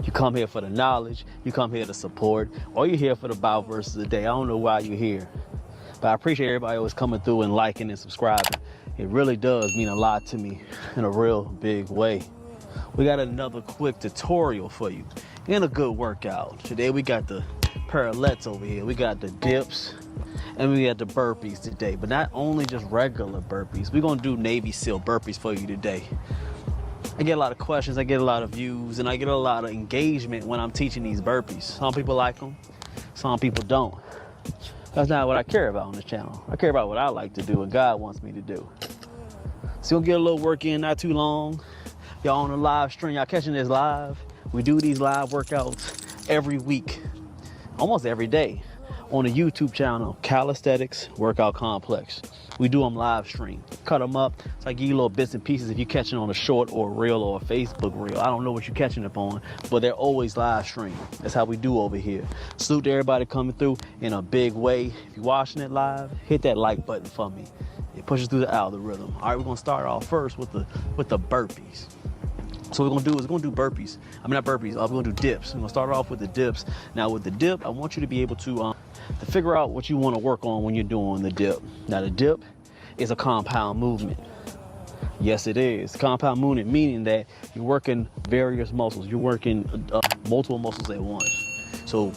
You come here for the knowledge, you come here to support, or you're here for the bout versus the day. I don't know why you're here, but I appreciate everybody always coming through and liking and subscribing. It really does mean a lot to me in a real big way. We got another quick tutorial for you and a good workout. Today we got the parallettes over here. We got the dips and we got the burpees today, but not only just regular burpees. We're gonna do Navy SEAL burpees for you today. I get a lot of questions, I get a lot of views, and I get a lot of engagement when I'm teaching these burpees. Some people like them, some people don't. That's not what I care about on this channel. I care about what I like to do and God wants me to do. So you'll get a little work in, not too long. Y'all on a live stream, y'all catching this live. We do these live workouts every week, almost every day, on the YouTube channel, Calisthenics Complex. We do them live stream, cut them up. So I give you little bits and pieces if you're catching on a short or a reel or a Facebook reel. I don't know what you're catching up on, but they're always live stream. That's how we do over here. Salute to everybody coming through in a big way. If you're watching it live, hit that like button for me. It pushes through the algorithm. All right, we're gonna start off first with the burpees. So what we're gonna do is we're gonna do burpees. I mean, not burpees, we're gonna do dips. We're gonna start off with the dips. Now with the dip, I want you to be able to figure out what you wanna work on when you're doing the dip. Now the dip is a compound movement. Yes, it is. Compound movement, meaning that you're working various muscles. You're working multiple muscles at once. So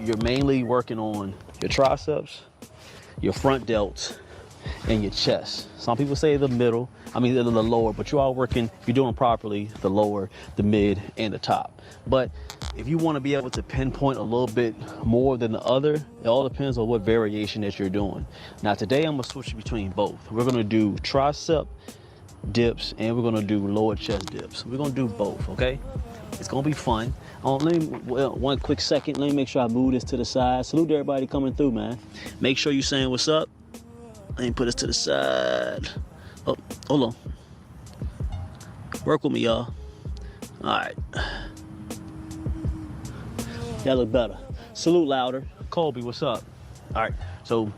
you're mainly working on your triceps, your front delts, and your chest. Some people say the middle, the lower, but you are working, if you're doing properly, the lower, the mid, and the top. But if you want to be able to pinpoint a little bit more than the other, it all depends on what variation that you're doing. Now today I'm gonna switch between both. We're gonna do tricep dips and we're gonna do lower chest dips. We're gonna do both, okay? It's gonna be fun. One quick second, let me make sure I move this to the side. Salute to everybody coming through, man. Make sure you're saying what's up. Let me put this to the side. Oh, hold on. Work with me, y'all. All right. That look better. Salute louder. Colby, what's up? All right, so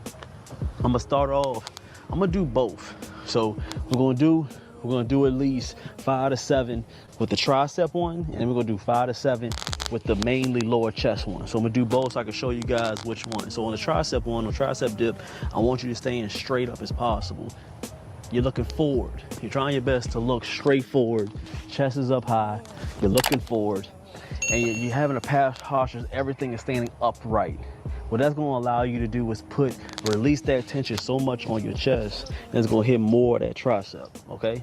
I'm gonna start off. I'm gonna do both. So we're gonna do at least 5 to 7 with the tricep one, and then we're gonna do 5 to 7 with the mainly lower chest one. So I'm gonna do both so I can show you guys which one. So on the tricep one, the tricep dip, I want you to stay as straight up as possible. You're looking forward. You're trying your best to look straight forward. Chest is up high. You're looking forward. And you're having a past posture, everything is standing upright. What that's gonna allow you to do is release that tension so much on your chest, and it's gonna hit more of that tricep, okay?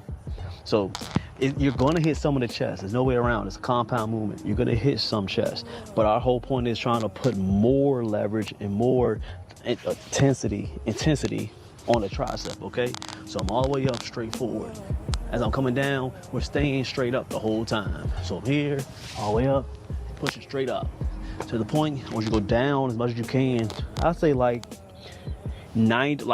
So you're gonna hit some of the chest. There's no way around it. It's a compound movement. You're gonna hit some chest. But our whole point is trying to put more leverage and more intensity on the tricep, okay? So I'm all the way up straight forward. As I'm coming down, we're staying straight up the whole time. So I'm here, all the way up, pushing straight up. To the point, once you go down as much as you can, I'd say like 90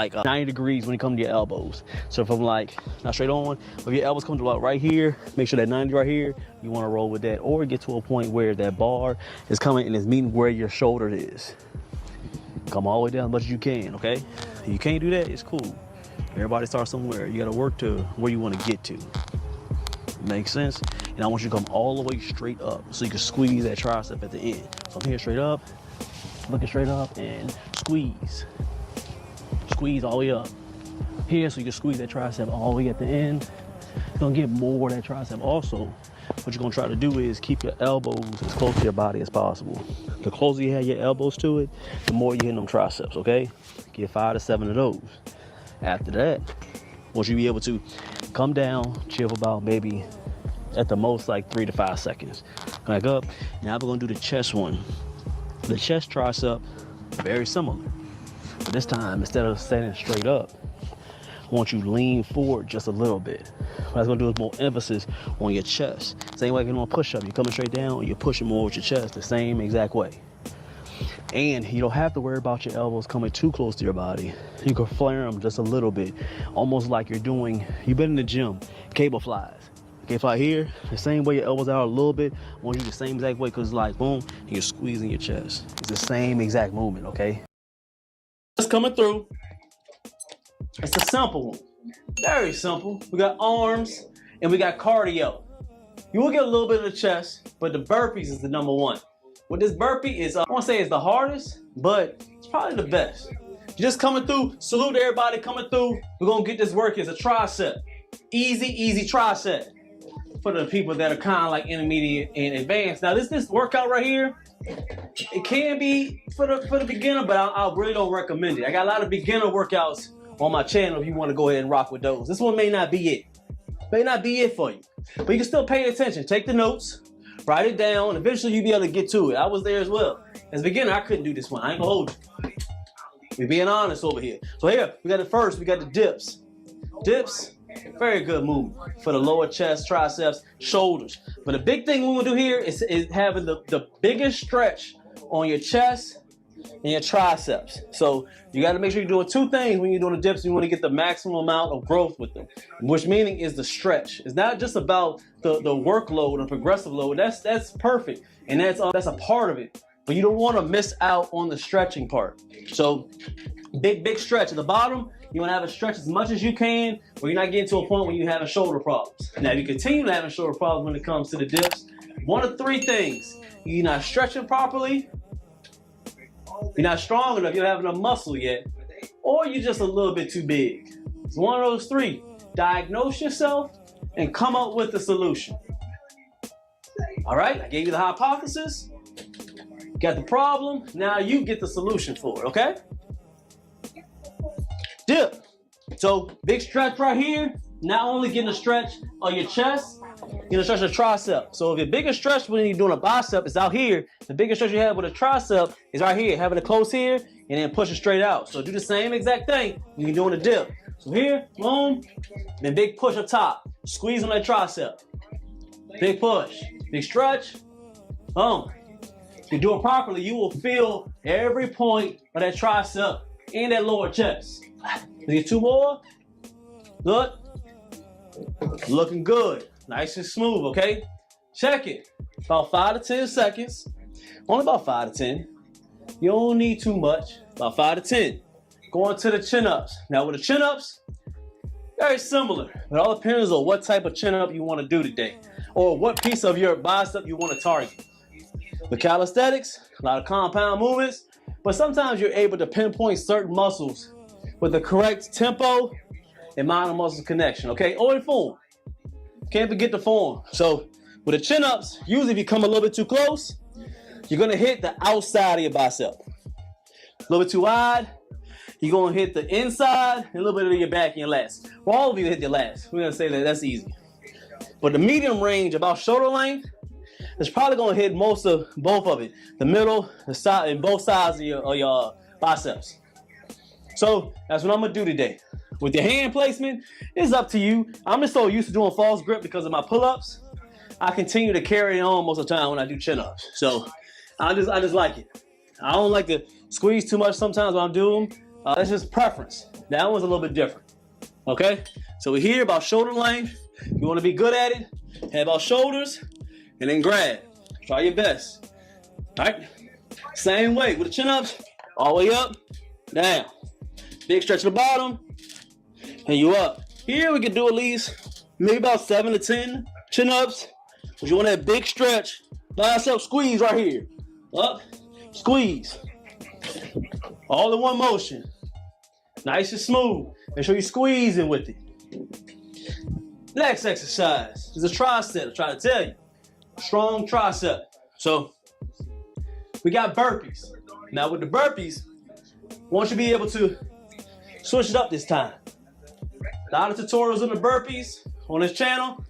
degrees when you come to your elbows. So if I'm like, not straight on, if your elbows come to about right here, make sure that 90 right here, you wanna roll with that, or get to a point where that bar is coming and is meeting where your shoulder is. Come all the way down as much as you can, okay? If you can't do that, it's cool. Everybody starts somewhere. You gotta work to where you wanna get to. Makes sense? And I want you to come all the way straight up so you can squeeze that tricep at the end. So I'm here straight up, looking straight up, and squeeze. Squeeze all the way up. Here, so you can squeeze that tricep all the way at the end. You're gonna get more of that tricep. Also, what you're gonna try to do is keep your elbows as close to your body as possible. The closer you have your elbows to it, the more you're hitting them triceps, okay? Get 5 to 7 of those. After that, once you be able to come down, chill for about maybe at the most like 3 to 5 seconds. Back up. Now we're gonna do the chest one. The chest tricep, very similar. But this time, instead of standing straight up, I want you to lean forward just a little bit. What I was gonna do is more emphasis on your chest. Same way you're doing a push-up. You're coming straight down, you're pushing more with your chest, the same exact way. And you don't have to worry about your elbows coming too close to your body. You can flare them just a little bit, almost like you've been in the gym, cable flies. Okay, fly here, the same way your elbows are a little bit, I want you the same exact way, because like boom, and you're squeezing your chest. It's the same exact movement, okay? Just coming through. It's a simple one, very simple. We got arms and we got cardio. You will get a little bit of the chest, but the burpees is the number one. What this burpee is, I won't say it's the hardest, but it's probably the best. You're just coming through, salute everybody coming through. We're gonna get this work as a tricep. Easy tricep for the people that are kind of like intermediate and advanced. Now this workout right here, it can be for the beginner, but I really don't recommend it. I got a lot of beginner workouts on my channel if you want to go ahead and rock with those. This one may not be it. May not be it for you. But you can still pay attention. Take the notes, write it down, and eventually you'll be able to get to it. I was there as well. As a beginner, I couldn't do this one. I ain't gonna hold you. We're being honest over here. So here, we got it first. We got the dips. Dips, very good movement for the lower chest, triceps, shoulders. But the big thing we want to do here is having the biggest stretch on your chest and your triceps. So you got to make sure you're doing two things when you're doing the dips. You want to get the maximum amount of growth with them, which meaning is the stretch. It's not just about the workload and progressive load. That's perfect, and that's a part of it. But you don't want to miss out on the stretching part. So big stretch at the bottom. You want to have a stretch as much as you can, where you're not getting to a point where you're having shoulder problems. Now, if you continue having shoulder problems when it comes to the dips, one of three things: you're not stretching properly, you're not strong enough, you don't have enough muscle yet, or you're just a little bit too big. It's one of those three. Diagnose yourself and come up with the solution. All right, I gave you the hypothesis, got the problem, now you get the solution for it, okay? Dip. So big stretch right here, not only getting a stretch on your chest, getting a stretch of tricep. So if your biggest stretch when you're doing a bicep is out here, the biggest stretch you have with a tricep is right here, having it close here and then pushing straight out. So do the same exact thing when you're doing a dip. So here, boom, then big push up top, squeeze on that tricep, big push, big stretch, boom. If you do it properly, you will feel every point of that tricep and that lower chest. Get two more. Look. Looking good. Nice and smooth, okay? Check it. About 5 to 10 seconds. Only about 5 to 10. You don't need too much. About 5 to 10. Going to the chin-ups. Now with the chin-ups, very similar. It all depends on what type of chin-up you want to do today, or what piece of your bicep you want to target. With calisthenics, a lot of compound movements, but sometimes you're able to pinpoint certain muscles with the correct tempo and mind-muscle connection, okay? Or in form. Can't forget the form. So with the chin-ups, usually if you come a little bit too close, you're gonna hit the outside of your bicep. A little bit too wide, you're gonna hit the inside and a little bit of your back and your lats. For all of you hit your lats, we're gonna say that that's easy. But the medium range, about shoulder length, is probably gonna hit both of it. The middle, the side, and both sides of your biceps. So that's what I'm gonna do today. With your hand placement, it's up to you. I'm just so used to doing false grip because of my pull-ups. I continue to carry it on most of the time when I do chin-ups. So I just like it. I don't like to squeeze too much sometimes when I'm doing them. It's just preference. That one's a little bit different. Okay? So we're here about shoulder length. You wanna be good at it, have about shoulders, and then grab. Try your best. All right? Same way with the chin-ups, all the way up, down. Big stretch at the bottom, and you up. Here we can do at least maybe about 7 to 10 chin-ups. But you want that big stretch, bicep squeeze right here. Up, squeeze. All in one motion. Nice and smooth. Make sure you're squeezing with it. Next exercise is a tricep. I'm trying to tell you. Strong tricep. So we got burpees. Now with the burpees, I want you to be able to switch it up this time. A lot of tutorials on the burpees on this channel.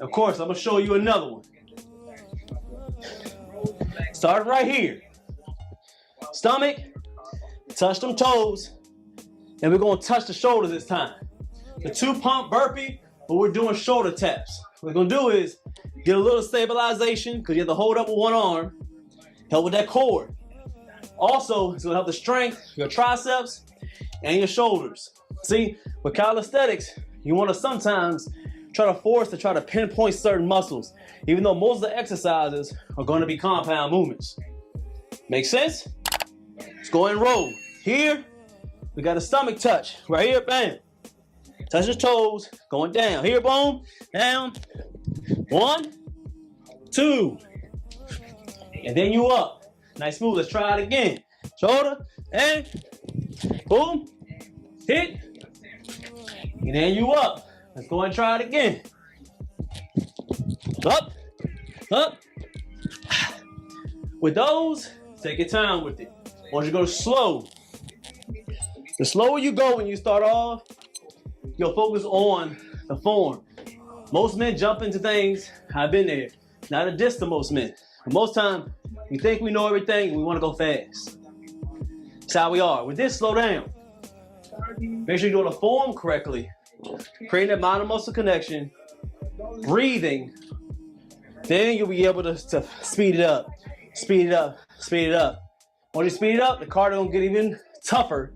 Of course, I'm gonna show you another one. Start right here. Stomach, touch them toes, and we're gonna touch the shoulders this time. The 2-pump burpee, but we're doing shoulder taps. What we're gonna do is get a little stabilization, because you have to hold up with one arm, help with that core. Also, it's gonna help the strength, your triceps, and your shoulders. See, with calisthenics, you wanna sometimes try to pinpoint certain muscles, even though most of the exercises are gonna be compound movements. Make sense? Let's go and roll. Here, we got a stomach touch. Right here, bam. Touch your toes, going down. Here, boom, down. 1, 2. And then you up. Nice smooth. Let's try it again. Shoulder and boom. Hit. And then you up. Let's go and try it again. Up. Up. With those, take your time with it. I want you to go slow. The slower you go when you start off, you'll focus on the form. Most men jump into things. I've been there. Not a diss to most men. But most time, we think we know everything and we want to go fast. That's how we are. With this, slow down. Make sure you're doing the form correctly. Creating that mind and muscle connection. Breathing. Then you'll be able to speed it up. Speed it up. Speed it up. When you speed it up, the cardio will get even tougher.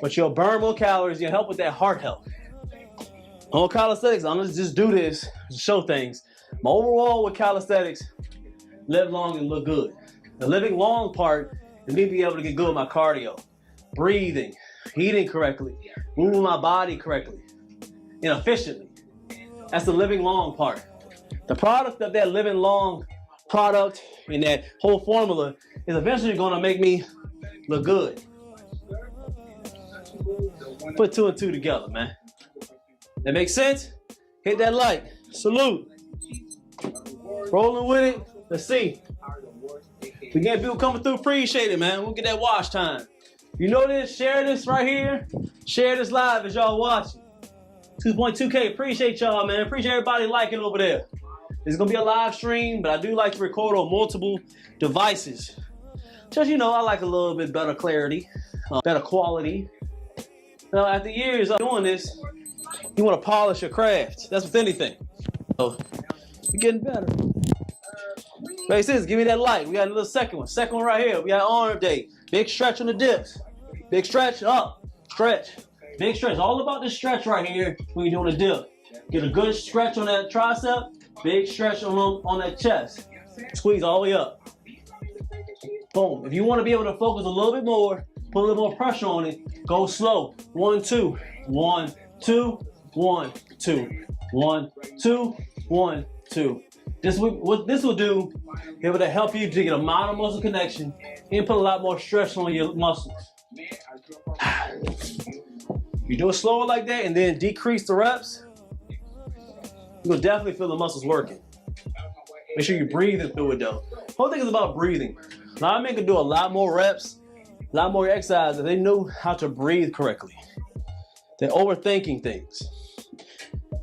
But you'll burn more calories. You'll help with that heart health. On calisthenics, I'm gonna just do this to show things. My overall with calisthenics, live long and look good. The living long part is me being able to get good with my cardio, breathing, eating correctly, moving my body correctly, and efficiently. That's the living long part. The product of that living long product and that whole formula is eventually gonna make me look good. Put 2 and 2 together, man. That makes sense? Hit that like. Salute. Rolling with it. Let's see. We get people coming through. Appreciate it, man. We'll get that watch time. You know this? Share this right here. Share this live as y'all watching. 2.2K. Appreciate y'all, man. Appreciate everybody liking over there. It's going to be a live stream, but I do like to record on multiple devices. Just, you know, I like a little bit better clarity, better quality. Now, after years of doing this, you want to polish your craft. That's with anything. So, you're getting better. Makes sense. Give me that light. We got a little second one. Second one right here. We got arm day. Big stretch on the dips. Big stretch up. Stretch. Big stretch. All about this stretch right here when you're doing a dip. Get a good stretch on that tricep. Big stretch on that chest. Squeeze all the way up. Boom. If you want to be able to focus a little bit more, put a little more pressure on it, go slow. 1, 2. 1, 2. 1, 2. 1, 2. 1, 2. What this will do, it will help you to get a mind and muscle connection and put a lot more stress on your muscles. You do it slower like that and then decrease the reps, you'll definitely feel the muscles working. Make sure you're breathing through it though. The whole thing is about breathing. A lot of men can do a lot more reps, a lot more exercise if they know how to breathe correctly. They're overthinking things.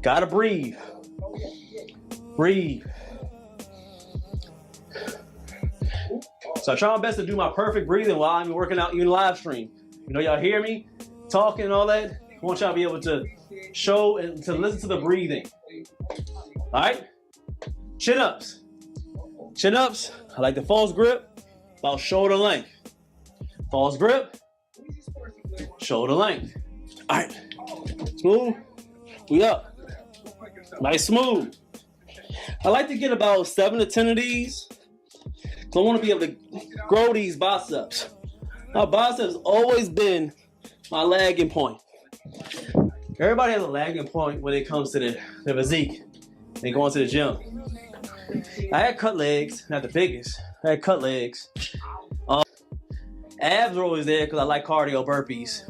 Gotta breathe. Breathe. So I try my best to do my perfect breathing while I'm working out even live stream. You know, y'all hear me talking and all that? I want y'all to be able to show and to listen to the breathing. All right? Chin ups. Chin ups, I like the false grip, about shoulder length. False grip, shoulder length. All right, smooth, we up. Nice smooth. I like to get about 7 to 10 of these. I want to be able to grow these biceps. My biceps always been my lagging point. Everybody has a lagging point when it comes to the physique and going to the gym. I had cut legs, not the biggest. I had cut legs. Abs are always there because I like cardio burpees.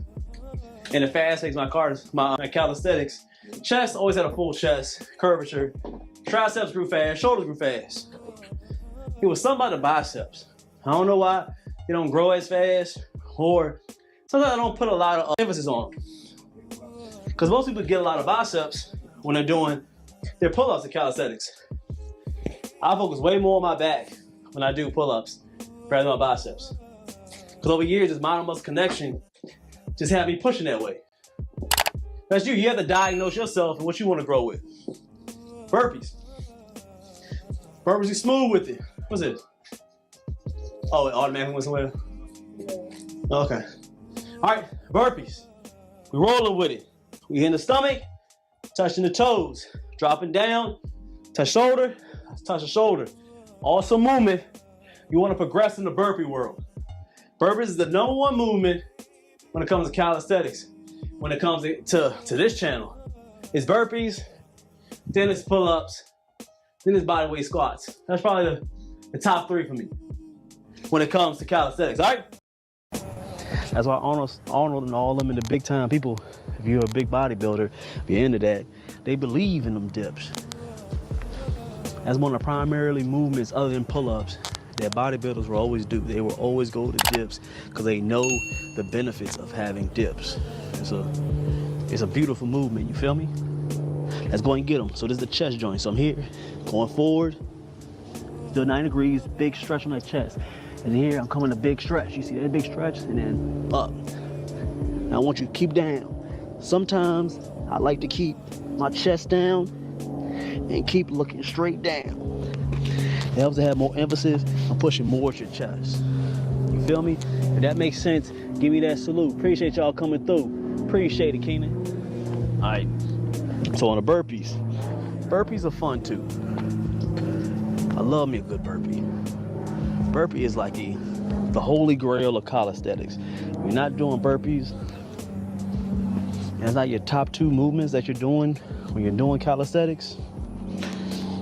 And the fast makes my calisthenics. Chest, always had a full chest, curvature. Triceps grew fast, shoulders grew fast. It was something about the biceps. I don't know why they don't grow as fast, or sometimes I don't put a lot of emphasis on them. Because most people get a lot of biceps when they're doing their pull-ups in calisthenics. I focus way more on my back when I do pull-ups rather than my biceps. Because over years, this mind and muscle connection just had me pushing that way. That's you. You have to diagnose yourself and what you want to grow with. Burpees. Burpees, you smooth with it. What's this? Oh, it automatically went somewhere? Okay. All right, burpees. We rolling with it. We in the stomach, touching the toes, dropping down, touch shoulder, touch the shoulder. Awesome movement. You want to progress in the burpee world. Burpees is the #1 movement when it comes to calisthenics. When it comes to this channel, it's burpees, then it's pull-ups, then it's bodyweight squats. That's probably the top 3 for me when it comes to calisthenics, all right? That's why Arnold and all them in the big time people, if you're a big bodybuilder, if you're into that, they believe in them dips. That's one of the primarily movements other than pull-ups that bodybuilders will always do. They will always go to dips because they know the benefits of having dips. It's a beautiful movement, you feel me? Let's go and get them. So this is the chest joint. So I'm here, going forward, still 90 degrees, big stretch on that chest. And here I'm coming a big stretch. You see that big stretch? And then up. Now I want you to keep down. Sometimes I like to keep my chest down and keep looking straight down. It helps to have more emphasis on pushing more at your chest. You feel me? If that makes sense, give me that salute. Appreciate y'all coming through. Appreciate it, Keenan. All right. So on the burpees. Burpees are fun too. I love me a good burpee. Burpee is like the holy grail of calisthenics. If you're not doing burpees, and it's not your top 2 movements that you're doing when you're doing calisthenics.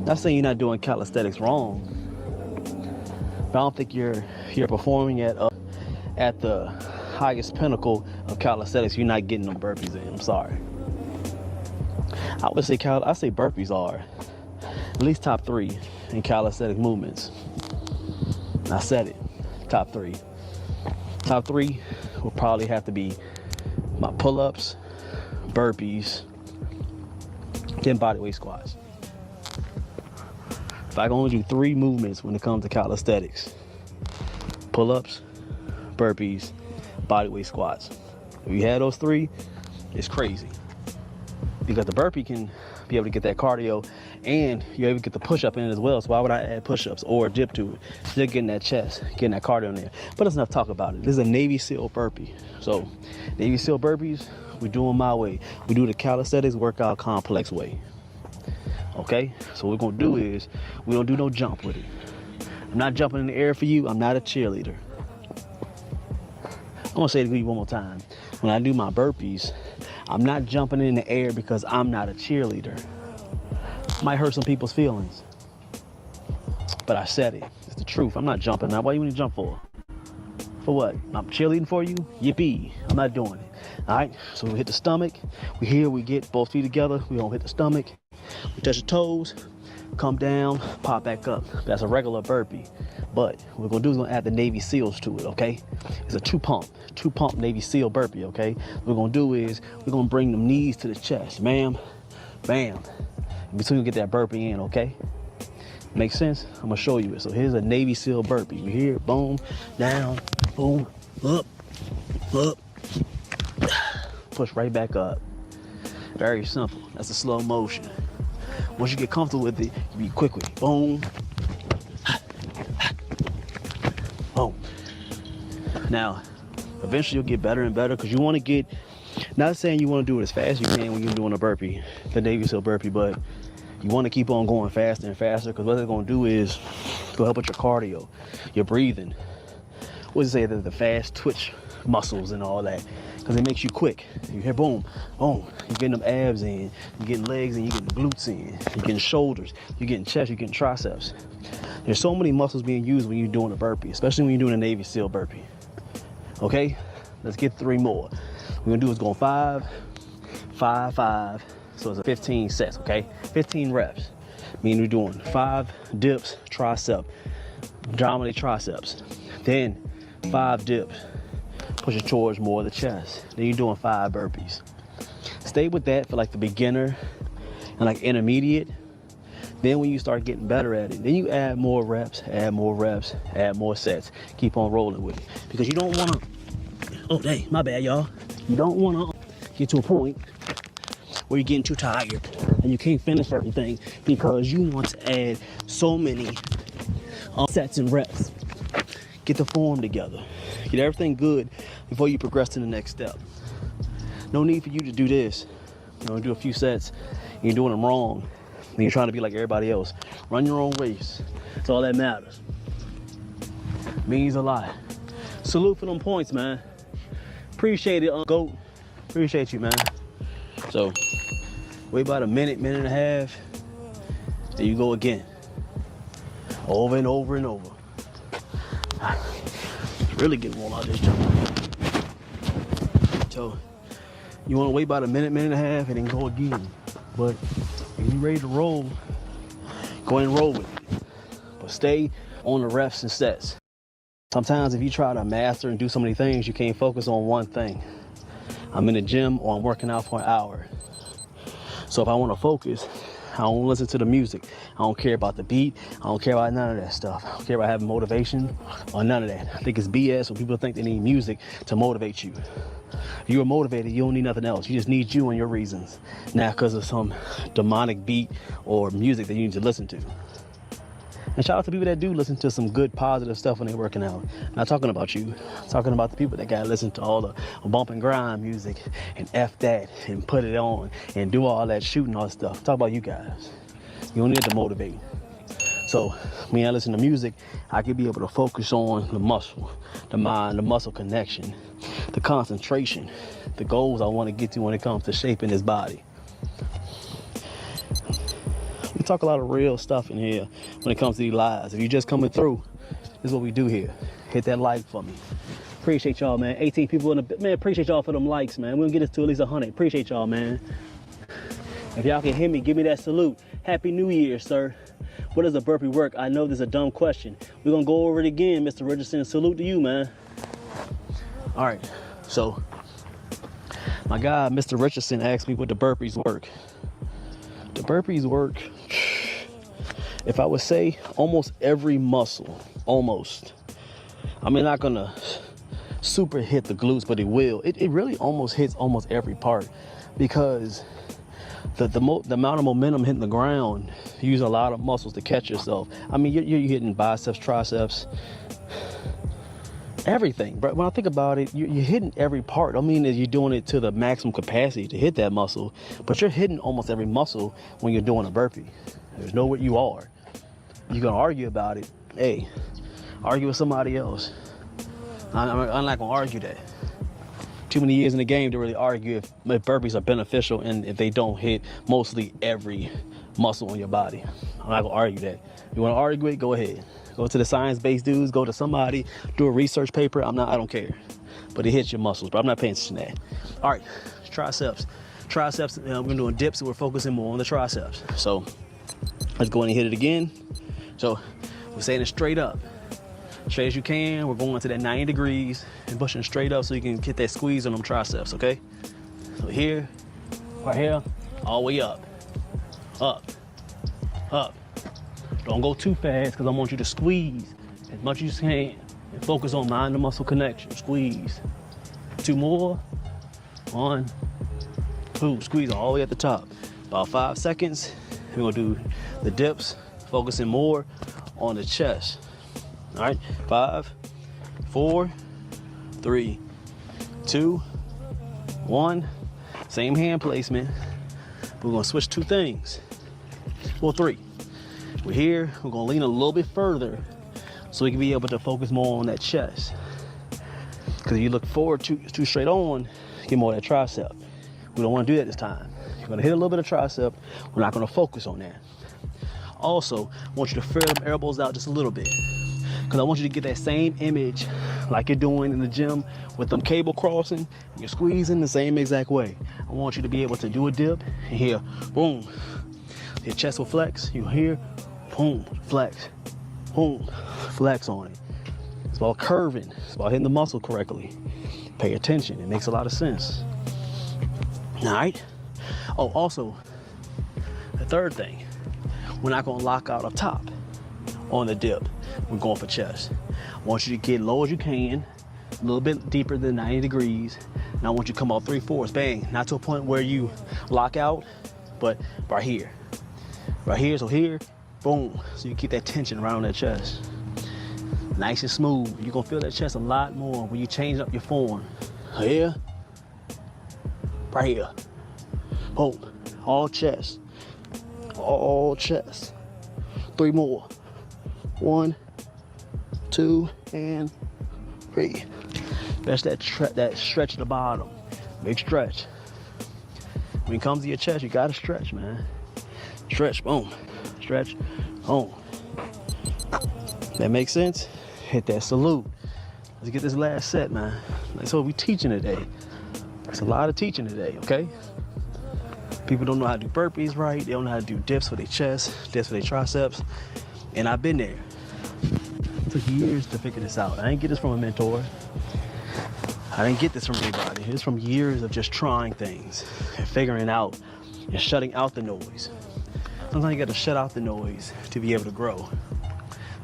Not saying you're not doing calisthenics wrong, but I don't think you're performing at the highest pinnacle of calisthenics. You're not getting them burpees in. I'm sorry. I would say burpees are at least top 3 in calisthenic movements. I said it, top 3. Top 3 will probably have to be my pull-ups, burpees, then bodyweight squats. If I can only do 3 movements when it comes to calisthenics: pull-ups, burpees, bodyweight squats. If you had those 3, it's crazy. Because the burpee can be able to get that cardio and you're able to get the push-up in it as well. So why would I add push-ups or a dip to it? Still getting that chest, getting that cardio in there. But let's not talk about it. This is a Navy SEAL burpee. So Navy SEAL burpees, we do them my way. We do the Calisthenics Workout Complex way. Okay? So what we're gonna do is, we don't do no jump with it. I'm not jumping in the air for you. I'm not a cheerleader. I'm gonna say it to you one more time. When I do my burpees, I'm not jumping in the air because I'm not a cheerleader. Might hurt some people's feelings, but I said it. It's the truth. I'm not jumping. Now, what do you want to jump for? For what? I'm cheerleading for you? Yippee. I'm not doing it. All right, so we hit the stomach. We get both feet together. We don't hit the stomach. We touch the toes, come down, pop back up. That's a regular burpee. But what we're gonna do is we're gonna add the Navy SEALs to it, okay? It's a two pump Navy SEAL burpee, okay? What we're gonna do is we're gonna bring them knees to the chest, bam, bam. Between we get that burpee in, okay? Make sense? I'm gonna show you it. So here's a Navy SEAL burpee. We here, boom, down, boom, up, push right back up. Very simple. That's a slow motion. Once you get comfortable with it, you be quick with it. Boom, boom. Now, eventually you'll get better and better because you want to get, not saying you want to do it as fast as you can when you're doing a burpee, the Navy SEAL burpee, but you want to keep on going faster and faster because what they're going to do is go help with your cardio, your breathing. What does it say? The fast twitch muscles and all that, because it makes you quick. You hear boom, boom. You're getting them abs in, you're getting legs in, you're getting glutes in, you're getting shoulders, you're getting chest, you're getting triceps. There's so many muscles being used when you're doing a burpee, especially when you're doing a Navy SEAL burpee. Okay, let's get 3 more. What we're gonna do is go 5, 5, 5. So it's a 15 sets, okay? 15 reps. Meaning we're doing 5 dips, tricep, dominate triceps. Then 5 dips, push it towards more of the chest. Then you're doing 5 burpees. Stay with that for like the beginner and like intermediate. Then when you start getting better at it, then you add more reps, add more sets. Keep on rolling with it. Because you don't wanna, oh dang, my bad y'all. You don't wanna get to a point where you're getting too tired and you can't finish everything because you want to add so many sets and reps. Get the form together. Get everything good before you progress to the next step. No need for you to do this. You know, do a few sets and you're doing them wrong and you're trying to be like everybody else. Run your own race. That's all that matters. Means a lot. Salute for them points, man. Appreciate it, GOAT. Appreciate you, man. So, wait about a minute and a half, there you go again. over and over and over. Really get warm out this jump. So you want to wait about a minute, minute and a half, and then go again. But if you're ready to roll, go ahead and roll with it. But stay on the reps and sets. Sometimes if you try to master and do so many things, you can't focus on one thing. I'm in the gym or I'm working out for an hour. So if I want to focus, I don't listen to the music. I don't care about the beat. I don't care about none of that stuff. I don't care about having motivation or none of that. I think it's BS when people think they need music to motivate you. If you're motivated, you don't need nothing else. You just need you and your reasons. Not because of some demonic beat or music that you need to listen to. And shout out to people that do listen to some good positive stuff when they're working out. I'm not talking about you. I'm talking about the people that gotta listen to all the bump and grind music and F that and put it on and do all that shooting, all that stuff. Talk about you guys. You don't need to motivate. So when I listen to music, I can be able to focus on the muscle, the mind, the muscle connection, the concentration, the goals I want to get to when it comes to shaping this body. We talk a lot of real stuff in here when it comes to these lives. If you're just coming through, this is what we do here. Hit that like for me. Appreciate y'all, man. 18 people in the, man, appreciate y'all for them likes, man. We're gonna get this to at least 100. Appreciate y'all, man. If y'all can hear me, give me that salute. Happy New Year, sir. What does a burpee work? I know this is a dumb question. We're gonna go over it again, Mr. Richardson. Salute to you, man. All right, so my guy, Mr. Richardson, asked me what the burpees work. The burpees work, if I would say, almost every muscle, almost. I mean, not gonna super hit the glutes, but it will. It really almost hits almost every part, because the amount of momentum hitting the ground, you use a lot of muscles to catch yourself. I mean, you're hitting biceps, triceps, everything. But when I think about it, you're hitting every part. I mean, you're doing it to the maximum capacity to hit that muscle, but you're hitting almost every muscle when you're doing a burpee. There's no what you are. You're gonna argue about it. Hey, argue with somebody else. I'm not gonna argue that. Too many years in the game to really argue if burpees are beneficial and if they don't hit mostly every muscle on your body. I'm not gonna argue that. You wanna argue it, go ahead. Go to the science-based dudes, go to somebody, do a research paper. I don't care. But it hits your muscles, but I'm not paying attention to that. All right, triceps. Triceps, we're doing dips, so we're focusing more on the triceps. So let's go in and hit it again. So we're saying it straight up. Straight as you can. We're going to that 90 degrees and pushing straight up so you can get that squeeze on them triceps, okay? So here, right here, all the way up, up, up. Don't go too fast because I want you to squeeze as much as you can and focus on mind to muscle connection. Squeeze. 2 more. 1, 2. Squeeze all the way at the top. About 5 seconds. We're gonna do the dips, focusing more on the chest. All right, 5, 4, 3, 2, 1. Same hand placement. We're gonna switch 2 things. Well, 3. We're here, we're gonna lean a little bit further so we can be able to focus more on that chest. Because if you look forward too straight on, you get more of that tricep. We don't wanna do that this time. You're gonna hit a little bit of tricep, we're not gonna focus on that. Also, I want you to fill them elbows out just a little bit, because I want you to get that same image like you're doing in the gym with them cable crossing. You're squeezing the same exact way. I want you to be able to do a dip and here, boom. Your chest will flex. You hear, boom, flex, boom, flex on it. It's about curving. It's about hitting the muscle correctly. Pay attention. It makes a lot of sense. All right. Oh, also, the third thing, we're not gonna lock out up top on the dip. We're going for chest. I want you to get low as you can, a little bit deeper than 90 degrees. And I want you to come out 3/4, bang. Not to a point where you lock out, but right here. Right here, so here, boom. So you keep that tension around that chest. Nice and smooth. You're gonna feel that chest a lot more when you change up your form. Here, right here. Boom, all chest. All chest. 3 more. 1, 2, and 3. That's that stretch at the bottom. Big stretch. When it comes to your chest, you gotta stretch, man. Stretch, boom. Stretch, boom. That makes sense? Hit that salute. Let's get this last set, man. That's what we teaching today. It's a lot of teaching today, okay? People don't know how to do burpees right. They don't know how to do dips for their chest, dips for their triceps. And I've been there. It took years to figure this out. I didn't get this from a mentor. I didn't get this from anybody. It's from years of just trying things and figuring out and shutting out the noise. Sometimes you got to shut out the noise to be able to grow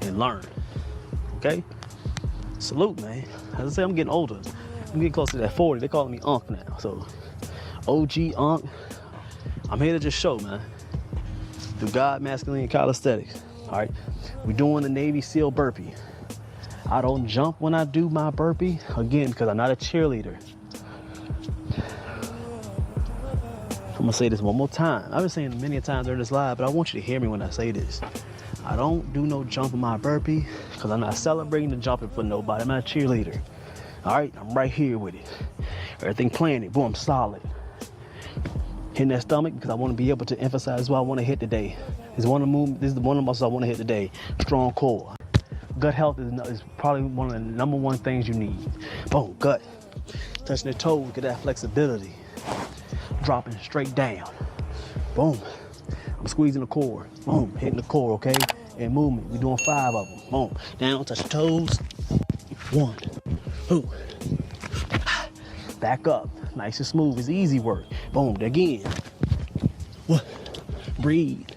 and learn, okay? Salute, man. As I say, I'm getting older. I'm getting close to that 40. They calling me Unc now. So, OG Unc. I'm here to just show, man. Through God, masculine, and calisthenics. All right, we're doing the Navy SEAL burpee. I don't jump when I do my burpee, again, because I'm not a cheerleader. I'm gonna say this one more time. I've been saying it many times during this live, but I want you to hear me when I say this. I don't do no jump in my burpee because I'm not celebrating the jumping for nobody. I'm not a cheerleader. All right, I'm right here with it. Everything planted, boom, solid. Hitting that stomach because I want to be able to emphasize what I want to hit today. This is one of the muscles I want to hit today. Strong core. Gut health is probably one of the number one things you need. Boom, gut. Touching the toes, get that flexibility. Dropping straight down. Boom. I'm squeezing the core. Boom, hitting the core, okay? And movement. We're doing 5 of them. Boom. Down, touch the toes. 1, 2. Back up. Nice and smooth. It's easy work. Boom. Again. Breathe.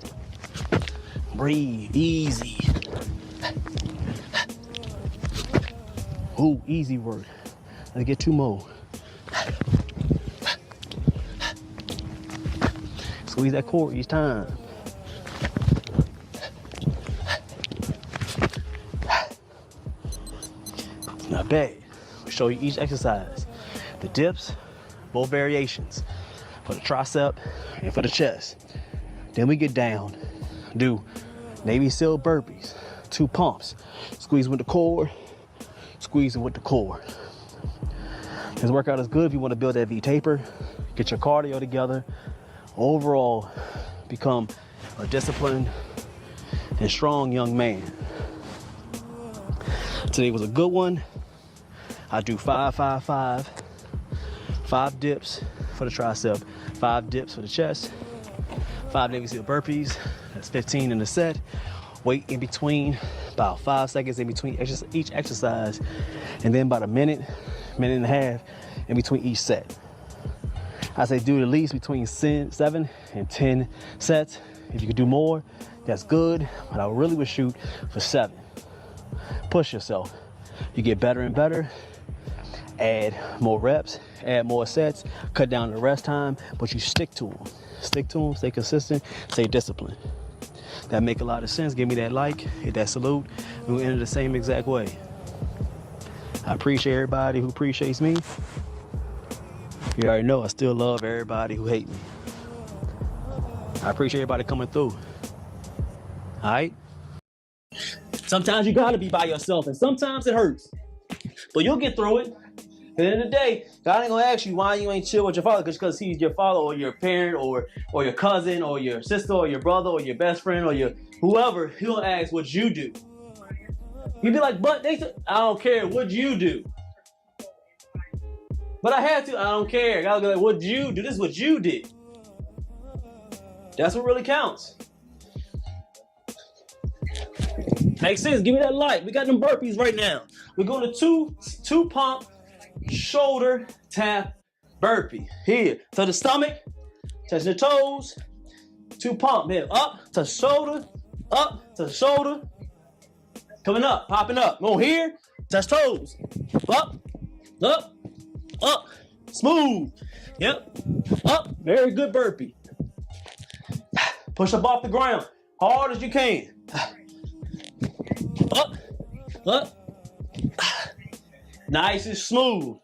Breathe. Easy. Ooh, easy work. Let's get 2 more. Squeeze that core each time. Not bad. We'll show you each exercise. The dips, both variations. For the tricep and for the chest. Then we get down. Do Navy SEAL burpees. 2 pumps. Squeeze with the core. Squeezing with the core. This workout is good if you want to build that V taper, get your cardio together, overall become a disciplined and strong young man. Today was a good one. I do 5, 5, 5. 5 dips for the tricep, 5 dips for the chest, 5 Navy SEAL burpees. That's 15 in the set. Wait in between, about 5 seconds in between each exercise, and then about a minute and a half in between each set. I say do at least between 7 and 10 sets. If you could do more, that's good, but I really would shoot for 7. Push yourself. You get better and better. Add more reps, add more sets, cut down the rest time, but you stick to them. Stick to them, stay consistent, stay disciplined. That make a lot of sense. Give me that like, hit that salute, and we'll end it the same exact way. I appreciate everybody who appreciates me. You already know I still love everybody who hate me. I appreciate everybody coming through. All right? Sometimes you gotta be by yourself, and sometimes it hurts. But you'll get through it. At the end of the day, God ain't gonna ask you why you ain't chill with your father because he's your father or your parent or your cousin or your sister or your brother or your best friend or your whoever. He'll ask what you do. You'd be like, but they said, I don't care, what'd you do? But I had to, I don't care. God'll be like, what'd you do? This is what you did. That's what really counts. Makes sense, give me that light. We got them burpees right now. We're going to two pump, shoulder tap burpee. Here, to the stomach, touch the toes, 2 pump, here, up to shoulder, up to shoulder, coming up, popping up. Go here, touch toes, up, up, up, smooth, yep, up, very good burpee. Push up off the ground, hard as you can. Up, up, nice and smooth.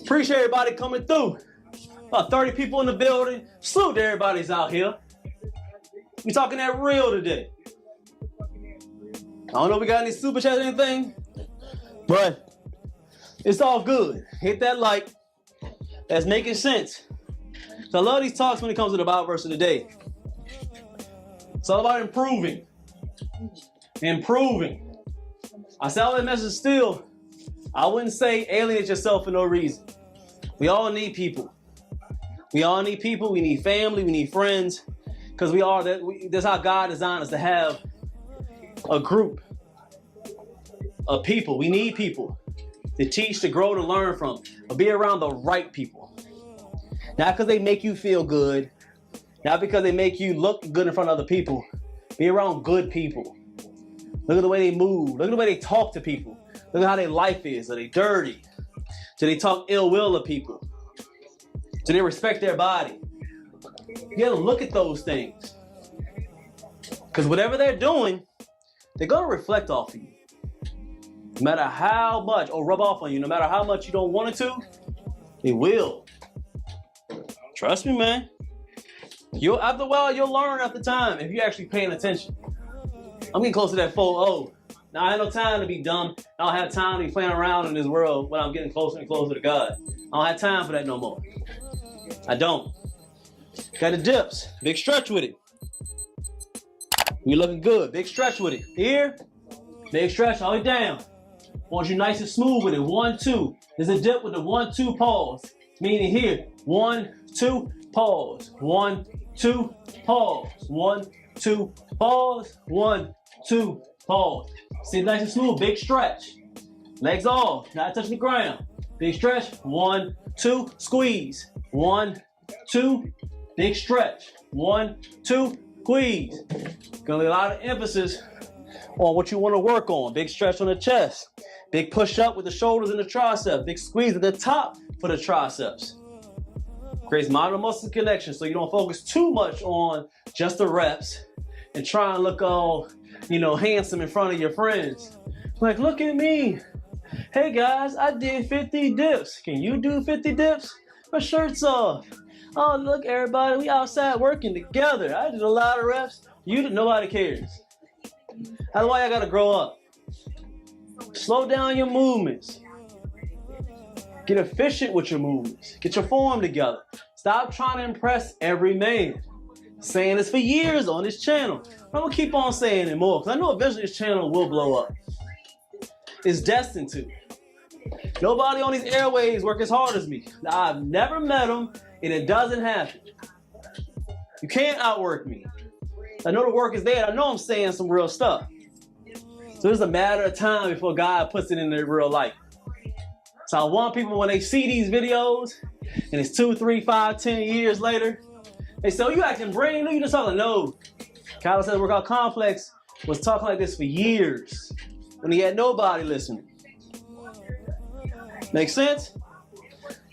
Appreciate everybody coming through. About 30 people in the building. Salute to everybody's out here. We talking that real today. I don't know if we got any super chats or anything, but it's all good. Hit that like. That's making sense. So I love these talks when it comes to the Bible verse of the day. It's all about improving. Improving. I say all that message still, I wouldn't say alienate yourself for no reason. We all need people. We all need people. We need family. We need friends. Because that's how God designed us, to have a group of people. We need people to teach, to grow, to learn from. But be around the right people. Not because they make you feel good. Not because they make you look good in front of other people. Be around good people. Look at the way they move. Look at the way they talk to people. Look at how their life is. Are they dirty? Do they talk ill will of people? Do they respect their body? You gotta look at those things. Because whatever they're doing, they're gonna reflect off of you. No matter how much, or rub off on you, no matter how much you don't want it to, they will. Trust me, man. After a while, you'll learn after time if you're actually paying attention. I'm getting close to that 4-0. Now, I have no time to be dumb. I don't have time to be playing around in this world when I'm getting closer and closer to God. I don't have time for that no more. I don't. Got the dips. Big stretch with it. You're looking good. Big stretch with it. Here. Big stretch all the way down. Want you nice and smooth with it. 1, 2. There's a dip with the 1, 2 pause. Meaning here. 1, 2, pause. 1, 2, pause. 1, 2, pause. 1, 2, pause. Sit nice and smooth. Big stretch. Legs off. Not touching the ground. Big stretch. 1, 2. Squeeze. 1, 2. Big stretch. 1, 2. Squeeze. Gonna be a lot of emphasis on what you want to work on. Big stretch on the chest. Big push up with the shoulders and the triceps. Big squeeze at the top for the triceps. Creates muscle connection so you don't focus too much on just the reps and try and look all, handsome in front of your friends. Like, look at me. Hey guys, I did 50 dips. Can you do 50 dips? My shirt's off. Oh, look everybody, we outside working together. I did a lot of reps. Nobody cares. That's why I gotta grow up. Slow down your movements. Get efficient with your movements. Get your form together. Stop trying to impress every man. Saying this for years on this channel. I'm gonna keep on saying it more because I know eventually this channel will blow up. It's destined to. Nobody on these airways work as hard as me. I've never met them, and it doesn't happen. You can't outwork me. I know the work is there. I know I'm saying some real stuff. So it's a matter of time before God puts it in their real life. So I want people, when they see these videos, and it's 2, 3, 5, 10 years later, they say, oh, you acting brand new, you just talking. No. Calisthenics Workout Complex was talking like this for years when he had nobody listening. Make sense?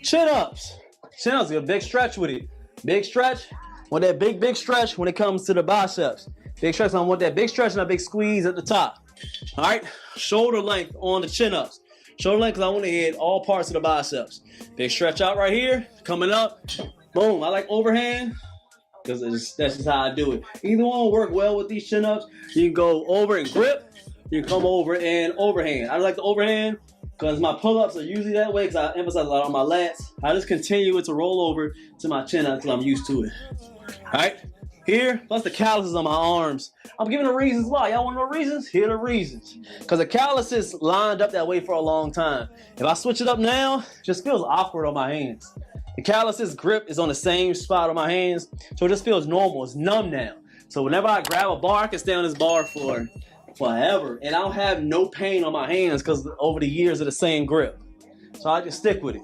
Chin-ups. Chin-ups, get a big stretch with it. Big stretch. Want that big stretch when it comes to the biceps. Big stretch, I want that big stretch and a big squeeze at the top. All right? Shoulder length on the chin-ups. Shoulder length, because I want to hit all parts of the biceps. Big stretch out right here. Coming up. Boom. I like overhand because that's just how I do it. Either one will work well with these chin-ups. You can go over and grip. You can come over and overhand. I like the overhand because my pull-ups are usually that way because I emphasize a lot on my lats. I just continue it to roll over to my chin until I'm used to it. All right, here, plus the calluses on my arms. I'm giving the reasons why. Y'all want to know reasons? Here are the reasons. Because the calluses lined up that way for a long time. If I switch it up now, it just feels awkward on my hands. The calluses grip is on the same spot on my hands, so it just feels normal. It's numb now. So whenever I grab a bar, I can stay on this bar for forever, and I don't have no pain on my hands because over the years of the same grip. So I just stick with it.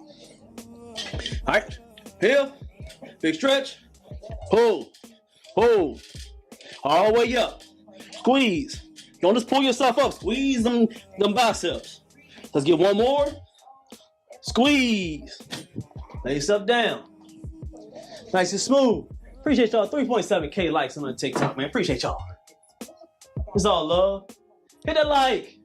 All right, here, big stretch, pull, pull, all the way up, squeeze. Don't just pull yourself up, squeeze them biceps. Let's get one more, squeeze, lay yourself down, nice and smooth. Appreciate y'all, 3.7K likes on TikTok, man, appreciate y'all. It's all love. Hit that like.